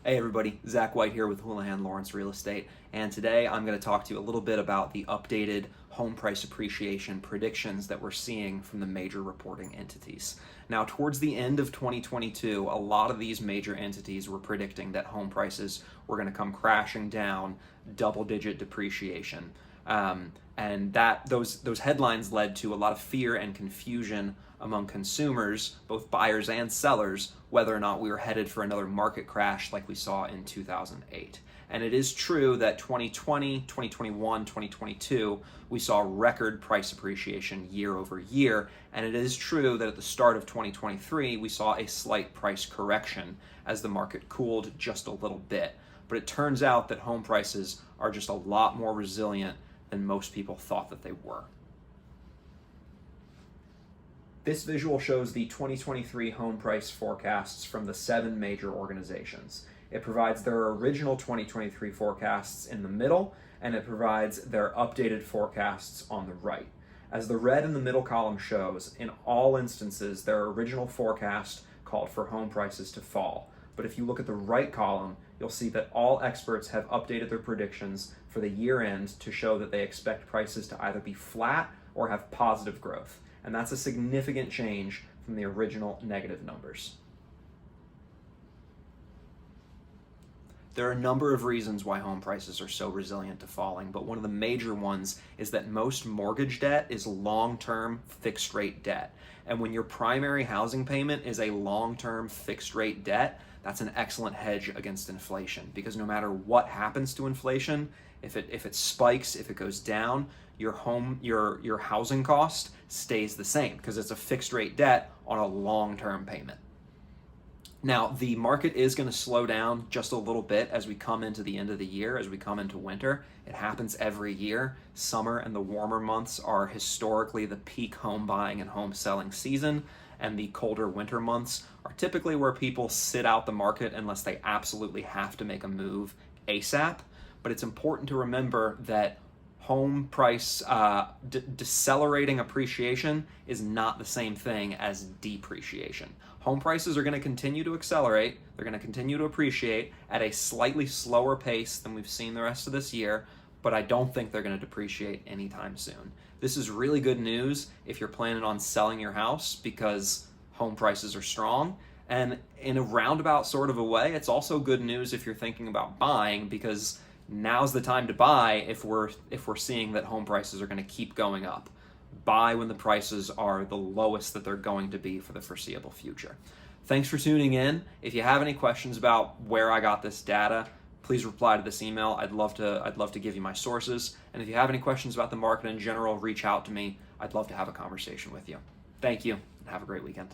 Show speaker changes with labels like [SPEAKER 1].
[SPEAKER 1] Hey everybody, Zach White here with Houlihan Lawrence Real Estate, and today I'm going to talk to you a little bit about the updated home price appreciation predictions that we're seeing from the major reporting entities. Now, towards the end of 2022, a lot of these major entities were predicting that home prices were going to come crashing down, double-digit depreciation. And those headlines led to a lot of fear and confusion among consumers, both buyers and sellers, whether or not we were headed for another market crash like we saw in 2008. And it is true that 2020, 2021, 2022, we saw record price appreciation year over year. And it is true that at the start of 2023, we saw a slight price correction as the market cooled just a little bit. But it turns out that home prices are just a lot more resilient than most people thought that they were. This visual shows the 2023 home price forecasts from the 7 major organizations. It provides their original 2023 forecasts in the middle, and it provides their updated forecasts on the right. As the red in the middle column shows, in all instances, their original forecast called for home prices to fall. But if you look at the right column, you'll see that all experts have updated their predictions for the year end to show that they expect prices to either be flat or have positive growth. And that's a significant change from the original negative numbers. There are a number of reasons why home prices are so resilient to falling, but one of the major ones is that most mortgage debt is long-term fixed rate debt. And when your primary housing payment is a long-term fixed rate debt, that's an excellent hedge against inflation, because no matter what happens to inflation, if it spikes, if it goes down, your housing cost stays the same because it's a fixed rate debt on a long-term payment. Now, the market is going to slow down just a little bit as we come into the end of the year, as we come into winter. It happens every year. Summer and the warmer months are historically the peak home buying and home selling season, and the colder winter months are typically where people sit out the market unless they absolutely have to make a move ASAP. But it's important to remember that home price decelerating appreciation is not the same thing as depreciation. Home prices are going to continue to accelerate. They're going to continue to appreciate at a slightly slower pace than we've seen the rest of this year, but I don't think they're going to depreciate anytime soon. This is really good news if you're planning on selling your house because home prices are strong. And in a roundabout sort of a way, it's also good news if you're thinking about buying, because now's the time to buy if we're seeing that home prices are going to keep going up. Buy when the prices are the lowest that they're going to be for the foreseeable future. Thanks for tuning in. If you have any questions about where I got this data, please reply to this email. I'd love to give you my sources. And if you have any questions about the market in general, reach out to me. I'd love to have a conversation with you. Thank you, and have a great weekend.